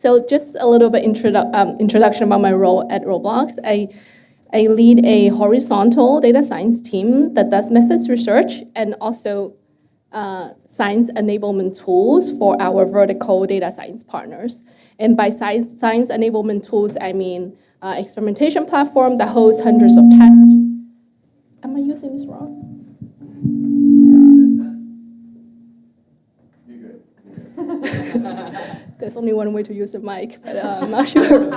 So just a little bit introduction about my role at Roblox. I lead a horizontal data science team that does methods research and also science enablement tools for our vertical data science partners. And by science enablement tools, I mean experimentation platform that hosts hundreds of tests. Am I using this wrong? You're good. There's only one way to use the mic, but I'm not sure.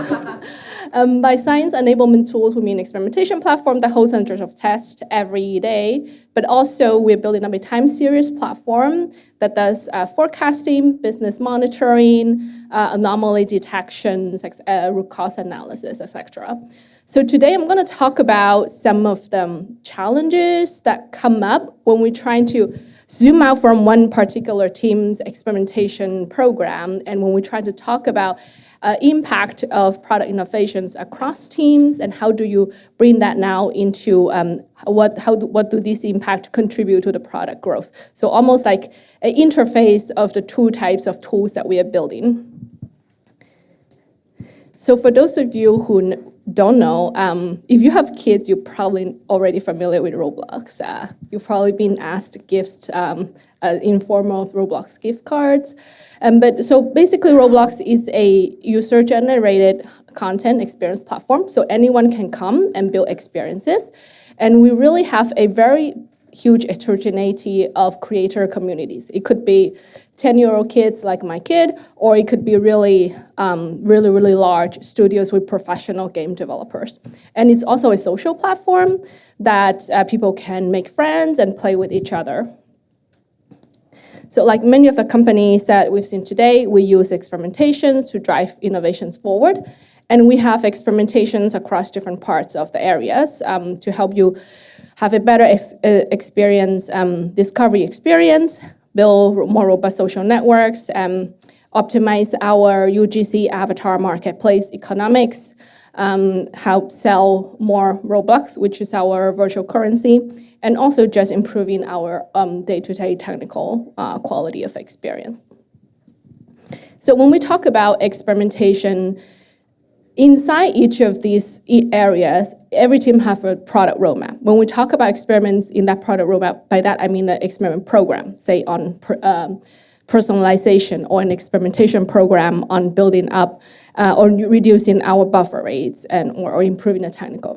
By science enablement tools, we mean experimentation platform that hosts hundreds of tests every day, but also we're building up a time series platform that does forecasting, business monitoring, anomaly detections, root cause analysis, etc. So today I'm going to talk about some of the challenges that come up when we're trying to zoom out from one particular team's experimentation program, and when we try to talk about impact of product innovations across teams, and how do you bring that now into what do these impact contribute to the product growth? So almost like an interface of the two types of tools that we are building. So for those of you who don't know, if you have kids, you're probably already familiar with Roblox. You've probably been asked gifts in form of Roblox gift cards. But so basically Roblox is a user-generated content experience platform. So anyone can come and build experiences. And we really have a very huge heterogeneity of creator communities. It could be 10-year-old kids like my kid, or it could be really large studios with professional game developers. And it's also a social platform that people can make friends and play with each other. So like many of the companies that we've seen today, we use experimentations to drive innovations forward. And we have experimentations across different parts of the areas to help you have a better experience, discovery experience, build more robust social networks, optimize our UGC avatar marketplace economics, help sell more Robux, which is our virtual currency, and also just improving our day-to-day technical quality of experience. So when we talk about experimentation, inside each of these areas, every team have a product roadmap. When we talk about experiments in that product roadmap, by that I mean the experiment program, say on personalization, or an experimentation program on building up or reducing our buffer rates or improving the technical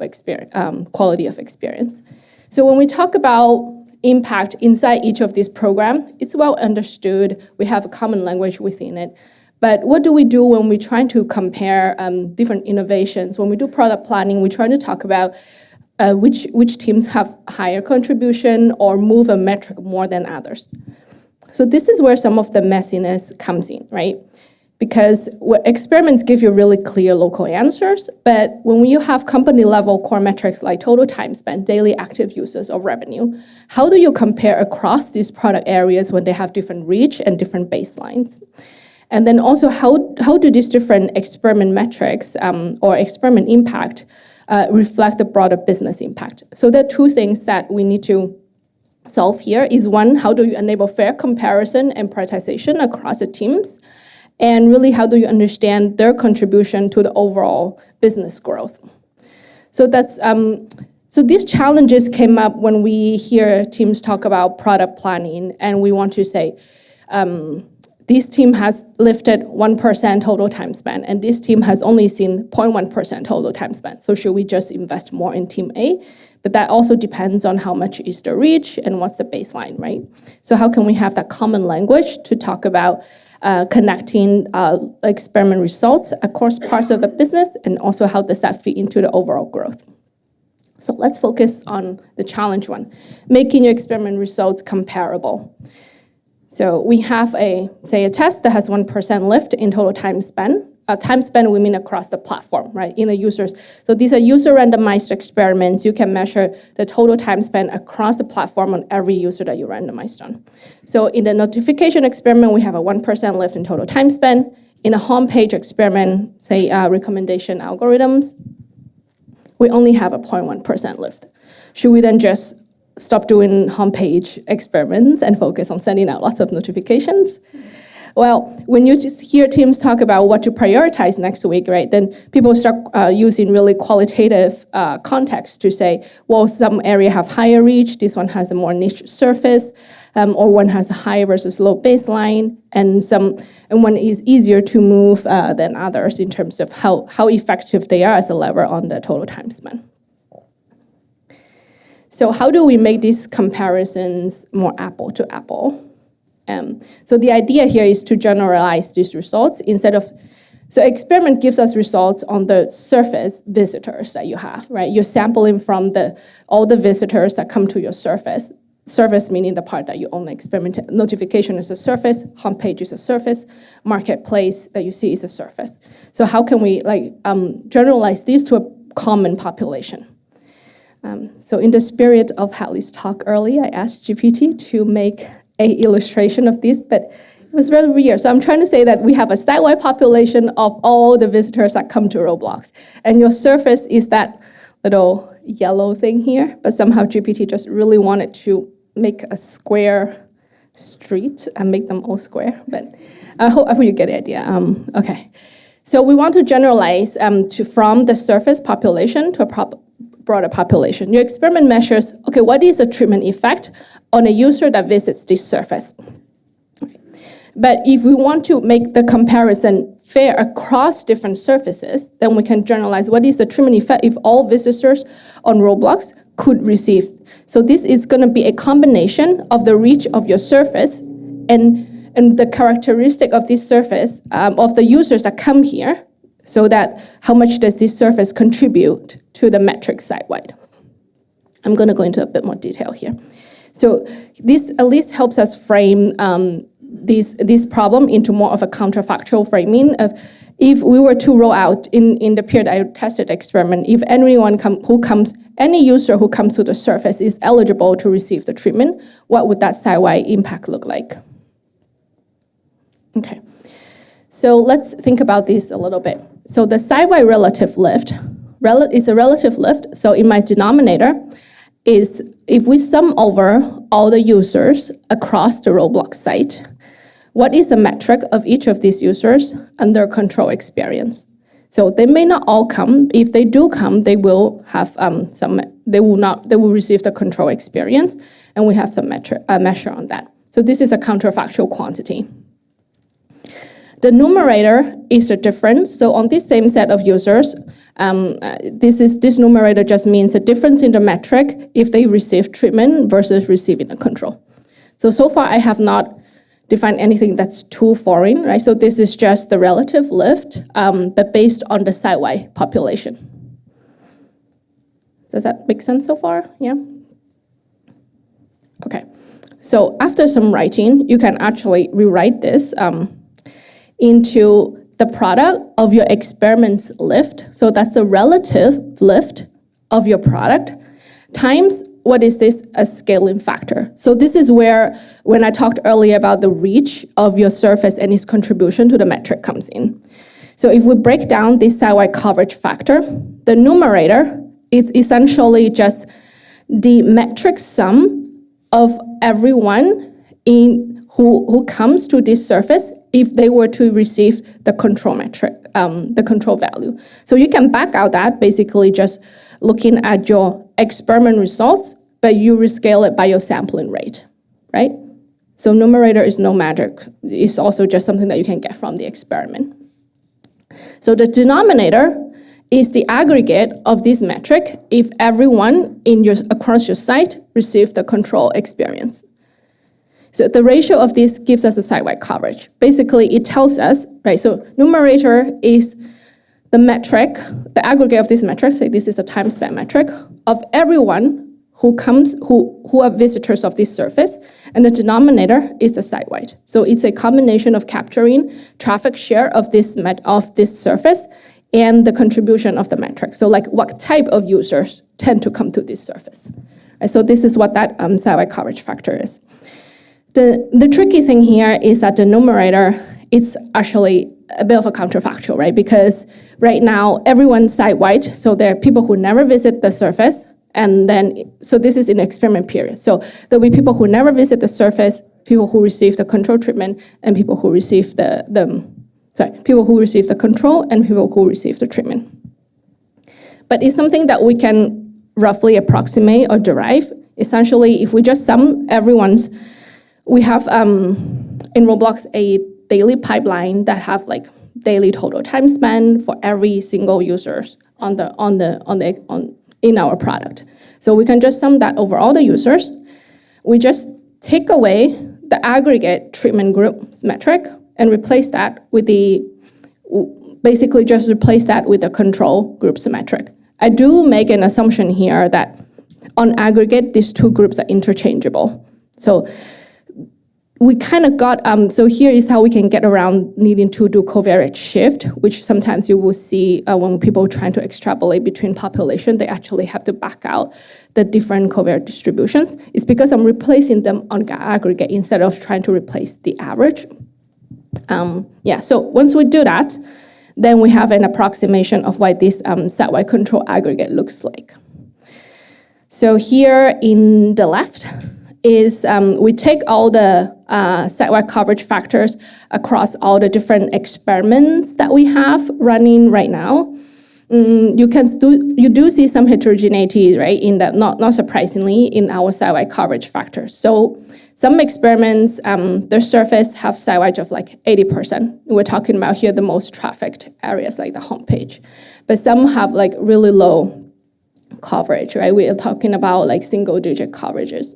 quality of experience. So when we talk about impact inside each of these programs, it's well understood. We have a common language within it. But what do we do when we're trying to compare different innovations? When we do product planning, we're trying to talk about which teams have higher contribution or move a metric more than others. So this is where some of the messiness comes in, right? Because experiments give you really clear local answers, but when you have company-level core metrics like total time spent, daily active users, or revenue, how do you compare across these product areas when they have different reach and different baselines? And then also, how do these different experiment metrics or experiment impact reflect the broader business impact? So there are two things that we need to solve here. Is one, how do you enable fair comparison and prioritization across the teams? And really, how do you understand their contribution to the overall business growth? So that's so these challenges came up when we hear teams talk about product planning, and we want to say, this team has lifted 1% total time spent, and this team has only seen 0.1% total time spent. So should we just invest more in team A? But that also depends on how much is the reach and what's the baseline, right? So how can we have that common language to talk about connecting experiment results across parts of the business, and also how does that fit into the overall growth? So let's focus on the challenge one, making your experiment results comparable. So we have a test that has 1% lift in total time spent. Time spent, we mean across the platform, right, in the users. So these are user randomized experiments. You can measure the total time spent across the platform on every user that you randomized on. So in the notification experiment, we have a 1% lift in total time spent. In a homepage experiment, say recommendation algorithms, we only have a 0.1% lift. Should we then just stop doing homepage experiments and focus on sending out lots of notifications? Well, when you just hear teams talk about what to prioritize next week, right, then people start using really qualitative context to say, well, some area have higher reach, this one has a more niche surface, or one has a high versus low baseline, and one is easier to move than others in terms of how effective they are as a lever on the total time spent. So how do we make these comparisons more apple to apple? So the idea here is to generalize these results so experiment gives us results on the surface visitors that you have, right? You're sampling from all the visitors that come to your surface. Surface meaning the part that you only experiment. Notification is a surface, homepage is a surface, marketplace that you see is a surface. So how can we generalize these to a common population? So in the spirit of Hadley's talk earlier, I asked GPT to make an illustration of this, but it was very weird. So I'm trying to say that we have a site-wide population of all the visitors that come to Roblox. And your surface is that little yellow thing here, but somehow GPT just really wanted to make a square street and make them all square. But I hope you get the idea. Okay. So we want to generalize from the surface population to a broader population. Your experiment measures, okay, what is the treatment effect on a user that visits this surface? But if we want to make the comparison fair across different surfaces, then we can generalize what is the treatment effect if all visitors on Roblox could receive. So this is going to be a combination of the reach of your surface and the characteristic of this surface, of the users that come here, so that how much does this surface contribute to the metric site-wide. I'm going to go into a bit more detail here. So this at least helps us frame this problem into more of a counterfactual framing of if we were to roll out in the period I tested experiment, if any user who comes to the surface is eligible to receive the treatment, what would that site-wide impact look like? Okay, so let's think about this a little bit. So the site-wide relative lift is a relative lift. So in my denominator is if we sum over all the users across the Roblox site, what is the metric of each of these users and their control experience? So they may not all come. If they do come, they will have they will receive the control experience, and we have some measure on that. So this is a counterfactual quantity. The numerator is the difference. So on this same set of users, this numerator just means the difference in the metric if they receive treatment versus receiving a control. So far I have not defined anything that's too foreign, right? So this is just the relative lift, but based on the site-wide population. Does that make sense so far? Yeah? Okay. So after some writing, you can actually rewrite this into the product of your experiment's lift. So that's the relative lift of your product times what is this, a scaling factor. So this is where, when I talked earlier about the reach of your surface and its contribution to the metric comes in. So if we break down this site-wide coverage factor, the numerator is essentially just the metric sum of everyone who comes to this surface if they were to receive the control metric, the control value. So you can back out that basically just looking at your experiment results, but you rescale it by your sampling rate, right? So numerator is no magic. It's also just something that you can get from the experiment. So the denominator is the aggregate of this metric if everyone across your site received the control experience. So the ratio of this gives us a site-wide coverage. Basically, it tells us, right, so numerator is the metric, the aggregate of this metric, say this is a time span metric, of everyone who are visitors of this surface, and the denominator is the site-wide. So it's a combination of capturing traffic share of this surface and the contribution of the metric. So like what type of users tend to come to this surface. Right, so this is what that site-wide coverage factor is. The tricky thing here is that the numerator is actually a bit of a counterfactual, right? Because right now, everyone's site-wide, so there are people who never visit the surface, and then, so this is in the experiment period. So there'll be people who never visit the surface, people who receive the control treatment and people who receive people who receive the control and people who receive the treatment. But it's something that we can roughly approximate or derive. Essentially, if we just sum everyone's, we have in Roblox a daily pipeline that have like daily total time spent for every single users in our product. So we can just sum that over all the users. We just take away the aggregate treatment groups metric and replace that with the control groups metric. I do make an assumption here that on aggregate, these two groups are interchangeable. So we kind of got, so here is how we can get around needing to do covariate shift, which sometimes you will see when people are trying to extrapolate between population, they actually have to back out the different covariate distributions. It's because I'm replacing them on aggregate instead of trying to replace the average. So once we do that, then we have an approximation of what this set-wide control aggregate looks like. So here in the left is we take all the set-wide coverage factors across all the different experiments that we have running right now. You do see some heterogeneity, right? In that, not surprisingly, in our set-wide coverage factors. So some experiments, their surface have set-wide of like 80%. We're talking about here the most trafficked areas like the homepage, but some have like really low coverage, right? We are talking about like single-digit coverages.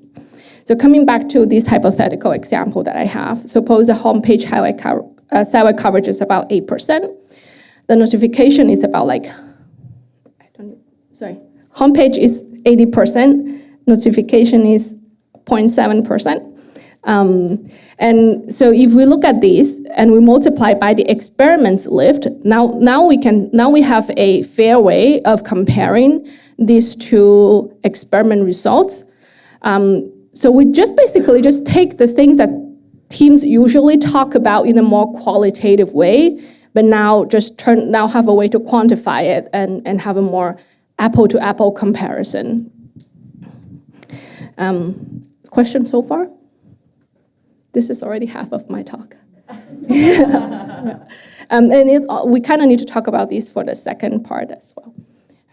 So coming back to this hypothetical example that I have, suppose a homepage set-wide coverage is about 8%. The notification is about like, homepage is 80%, notification is 0.7%. And so if we look at this and we multiply by the experiments lived, now we have a fair way of comparing these two experiment results. So we basically take the things that teams usually talk about in a more qualitative way, but now have a way to quantify it and have a more apple-to-apple comparison. Question so far? This is already half of my talk. Yeah. We kind of need to talk about this for the second part as well.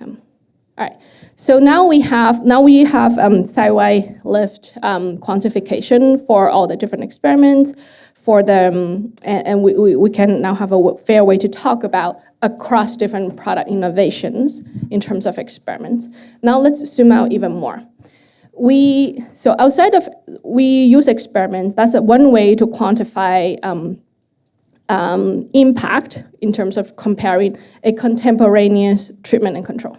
All right. So now we have site-wide lift quantification for all the different experiments for them, and we can now have a fair way to talk about across different product innovations in terms of experiments. Now let's zoom out even more. We use experiments. That's one way to quantify impact in terms of comparing a contemporaneous treatment and control.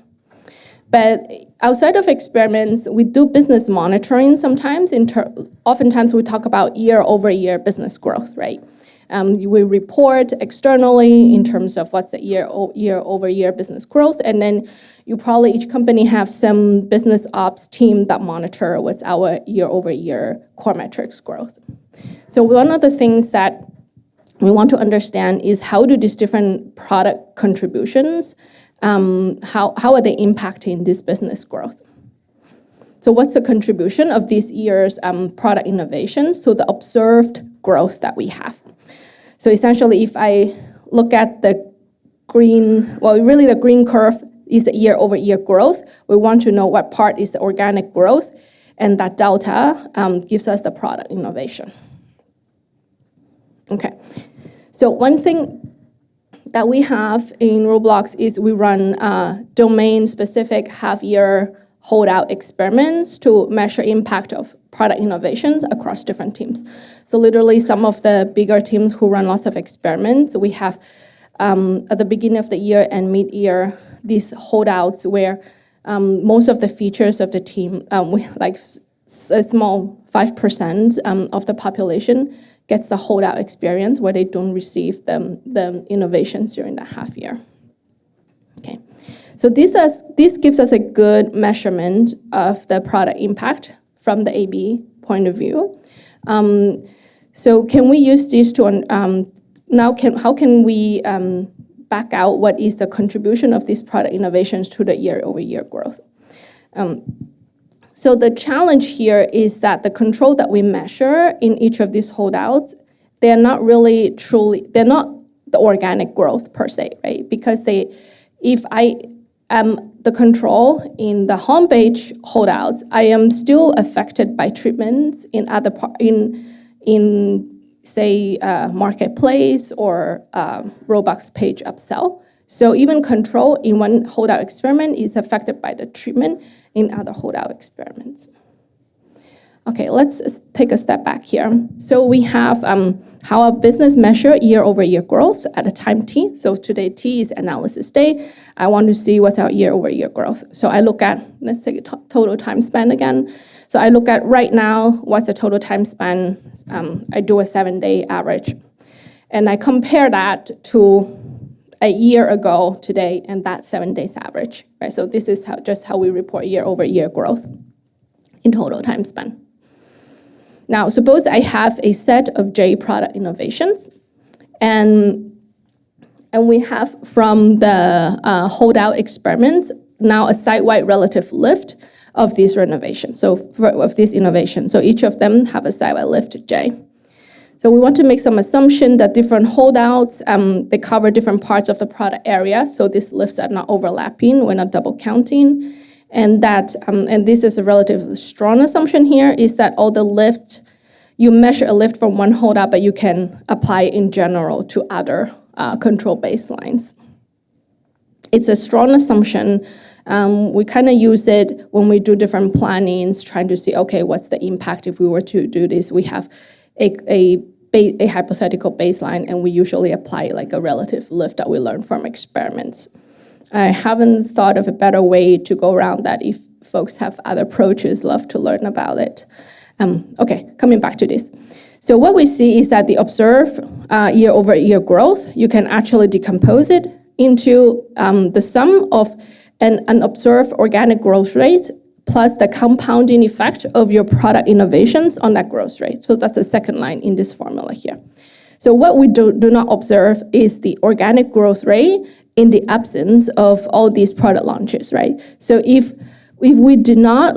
But outside of experiments, we do business monitoring sometimes. Oftentimes we talk about year-over-year business growth, right? We report externally in terms of what's the year-over-year business growth, and then each company have some business ops team that monitor what's our year-over-year core metrics growth. So one of the things that we want to understand is how do these different product contributions, how are they impacting this business growth? So what's the contribution of this year's product innovations to the observed growth that we have? So essentially, if I look at the the green curve is the year-over-year growth. We want to know what part is the organic growth, and that delta gives us the product innovation. Okay, so one thing that we have in Roblox is we run domain-specific half-year holdout experiments to measure impact of product innovations across different teams. So literally some of the bigger teams who run lots of experiments, we have at the beginning of the year and mid-year, these holdouts where most of the features of the team, like a small 5% of the population gets the holdout experience where they don't receive the innovations during the half year. Okay, so this gives us a good measurement of the product impact from the A/B point of view. So can we use this to how can we back out what is the contribution of these product innovations to the year-over-year growth? So the challenge here is that the control that we measure in each of these holdouts, they're not the organic growth per se, right? Because if I am the control in the homepage holdouts, I am still affected by treatments in other say marketplace or Roblox page upsell. So even control in one holdout experiment is affected by the treatment in other holdout experiments. Okay, let's take a step back here. So we have how our business measure year-over-year growth at a time t. So today t is analysis day. I want to see what's our year-over-year growth. So I look at, let's take a total time span again. So I look at right now, what's the total time span? I do a 7-day average. And I compare that to a year ago today and that 7 days average, right? So this is just how we report year-over-year growth in total time span. Now, suppose I have a set of J product innovations, and we have from the holdout experiments now a site-wide relative lift of these renovations. So of these innovations, so each of them have a site-wide lift J. So we want to make some assumption that different holdouts, they cover different parts of the product area. So these lifts are not overlapping, we're not double counting. And that, and this is a relatively strong assumption here, is that all the lifts, you measure a lift from one holdout, but you can apply in general to other control baselines. It's a strong assumption. We kind of use it when we do different plannings, trying to see, okay, what's the impact if we were to do this? We have a hypothetical baseline, and we usually apply like a relative lift that we learn from experiments. I haven't thought of a better way to go around that. If folks have other approaches, love to learn about it. Okay, coming back to this. So what we see is that the observed year-over-year growth, you can actually decompose it into the sum of an observed organic growth rate plus the compounding effect of your product innovations on that growth rate. So that's the second line in this formula here. So what we do not observe is the organic growth rate in the absence of all these product launches, right? So if we do not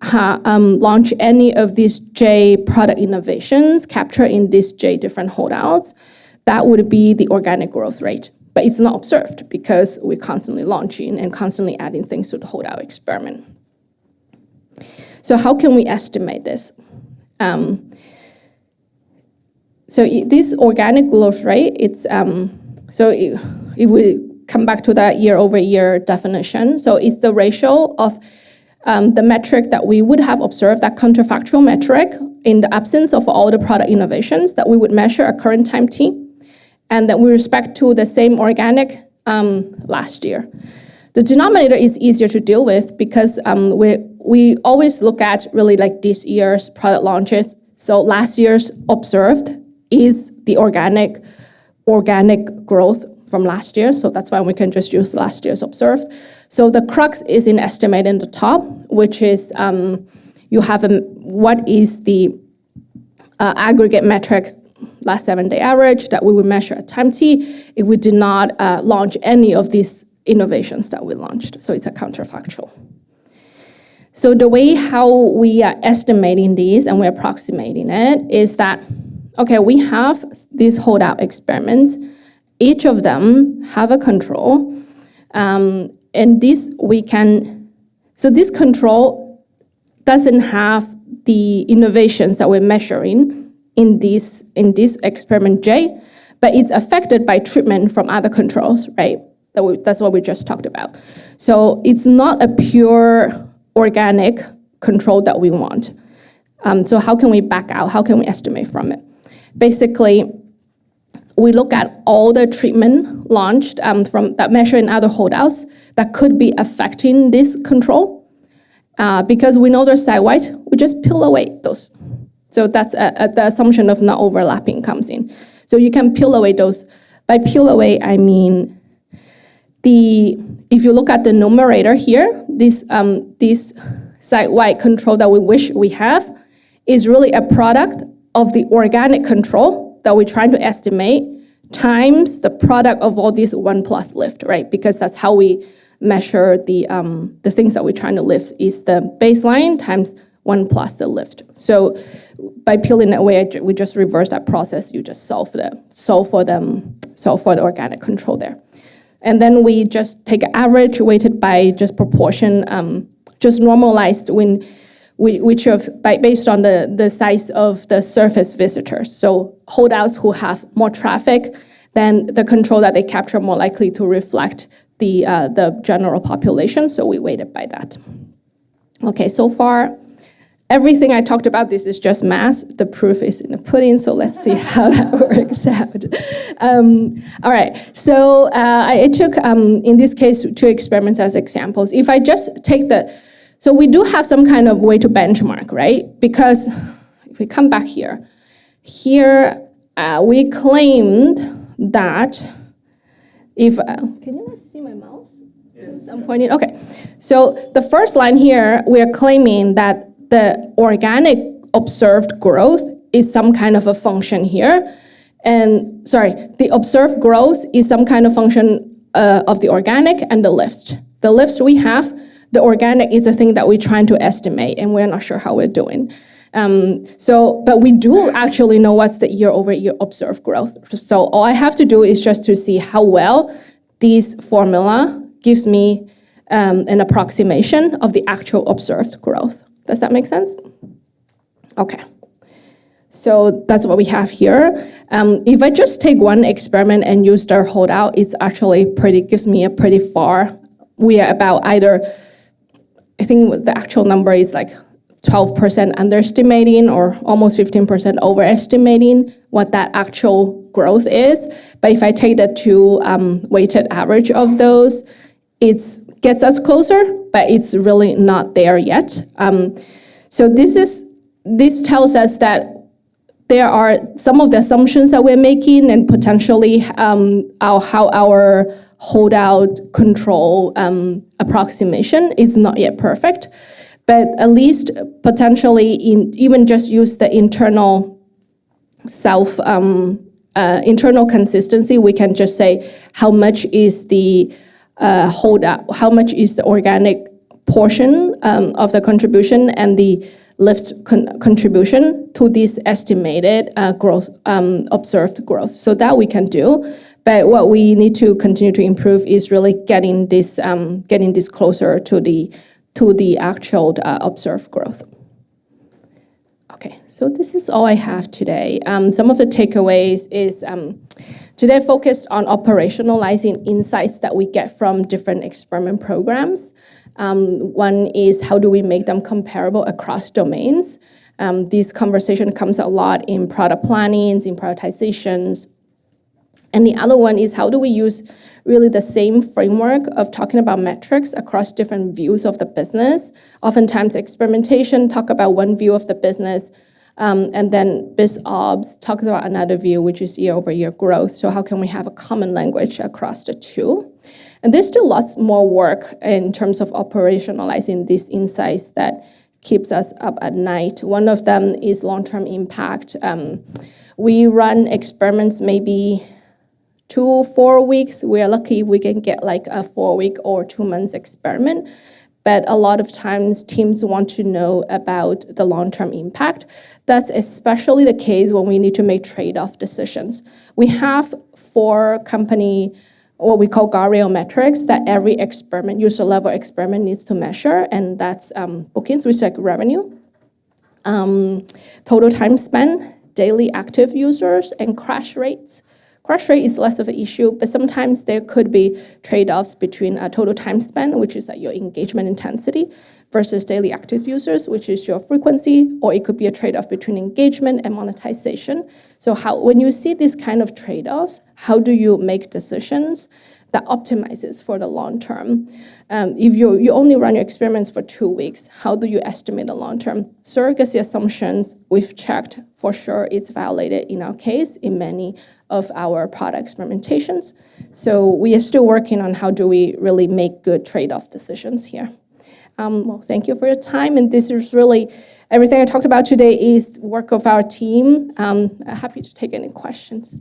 launch any of these J product innovations captured in these J different holdouts, that would be the organic growth rate. But it's not observed because we're constantly launching and constantly adding things to the holdout experiment. So how can we estimate this? So this organic growth rate, it's so if we come back to that year-over-year definition, so it's the ratio of the metric that we would have observed, that counterfactual metric, in the absence of all the product innovations that we would measure at current time t, and that with respect to the same organic last year. The denominator is easier to deal with because we always look at really like this year's product launches. So last year's observed is the organic growth from last year. So that's why we can just use last year's observed. So the crux is in estimating the top, which is you have what is the aggregate metric last 7-day average that we would measure at time t if we did not launch any of these innovations that we launched. So it's a counterfactual. So the way how we are estimating these and we're approximating it is that, okay, we have these holdout experiments. Each of them have a control. And this so this control doesn't have the innovations that we're measuring in this experiment J, but it's affected by treatment from other controls, right? That's what we just talked about. So it's not a pure organic control that we want. So how can we back out? How can we estimate from it? Basically, we look at all the treatment launched from that measure in other holdouts that could be affecting this control. Because we know they're site-wide, we just peel away those. So that's the assumption of not overlapping comes in. So you can peel away those. By peel away, I mean if you look at the numerator here, this site-wide control that we wish we have is really a product of the organic control that we're trying to estimate times the product of all these 1+ lift, right? Because that's how we measure the things that we're trying to lift is the baseline times 1 plus the lift. So by peeling it away, we just reverse that process. You just solve for the organic control there. And then we just take an average weighted by just proportion, just normalized based on the size of the surface visitors. So holdouts who have more traffic, then the control that they capture more likely to reflect the general population. So we weighted by that. Okay, so far, everything I talked about, this is just math. The proof is in the pudding, so let's see how that works out. All right, so I took, in this case, 2 experiments as examples. If I just take so we do have some kind of way to benchmark, right? Because if we come back here, we claimed that if, can you guys see my mouse? Yes. I'm pointing, okay. So the first line here, we are claiming that the organic observed growth is some kind of a function here. And the observed growth is some kind of function of the organic and the lift. The lifts we have, the organic is the thing that we're trying to estimate, and we're not sure how we're doing. But we do actually know what's the year-over-year observed growth. So all I have to do is just to see how well this formula gives me an approximation of the actual observed growth. Does that make sense? Okay. So that's what we have here. If I just take one experiment and use their holdout, it's actually gives me a pretty far. We are about either, I think the actual number is like 12% underestimating or almost 15% overestimating what that actual growth is. But if I take the 2 weighted average of those, it gets us closer, but it's really not there yet. So this tells us that there are some of the assumptions that we're making and potentially how our holdout control approximation is not yet perfect. But at least potentially even just use the internal internal consistency, we can just say how much is the holdout, how much is the organic portion of the contribution and the lift contribution to this estimated growth, observed growth. So that we can do. But what we need to continue to improve is really getting this closer to the actual observed growth. Okay, so this is all I have today. Some of the takeaways is today focused on operationalizing insights that we get from different experiment programs. One is how do we make them comparable across domains? This conversation comes a lot in product plannings, in prioritizations. And the other one is how do we use really the same framework of talking about metrics across different views of the business. Oftentimes experimentation talk about one view of the business, and then biz ops talks about another view, which is year-over-year growth. So how can we have a common language across the two? And there's still lots more work in terms of operationalizing these insights that keeps us up at night. One of them is long-term impact. We run experiments maybe 2-4 weeks. We are lucky if we can get like a 4-week or 2 months experiment. But a lot of times teams want to know about the long-term impact. That's especially the case when we need to make trade-off decisions. We have 4 company, what we call guardrail metrics that every experiment, user level experiment needs to measure, and that's bookings, which is like revenue, total time spent, daily active users, and crash rates. Crash rate is less of an issue, but sometimes there could be trade-offs between total time spent, which is like your engagement intensity, versus daily active users, which is your frequency, or it could be a trade-off between engagement and monetization. So when you see these kind of trade-offs, how do you make decisions that optimizes for the long term? If you only run your experiments for 2 weeks, how do you estimate the long term? Surrogacy assumptions, we've checked for sure it's validated in our case in many of our product experimentations. So we are still working on how do we really make good trade-off decisions here. Well, thank you for your time. And this is really, everything I talked about today is work of our team. Happy to take any questions.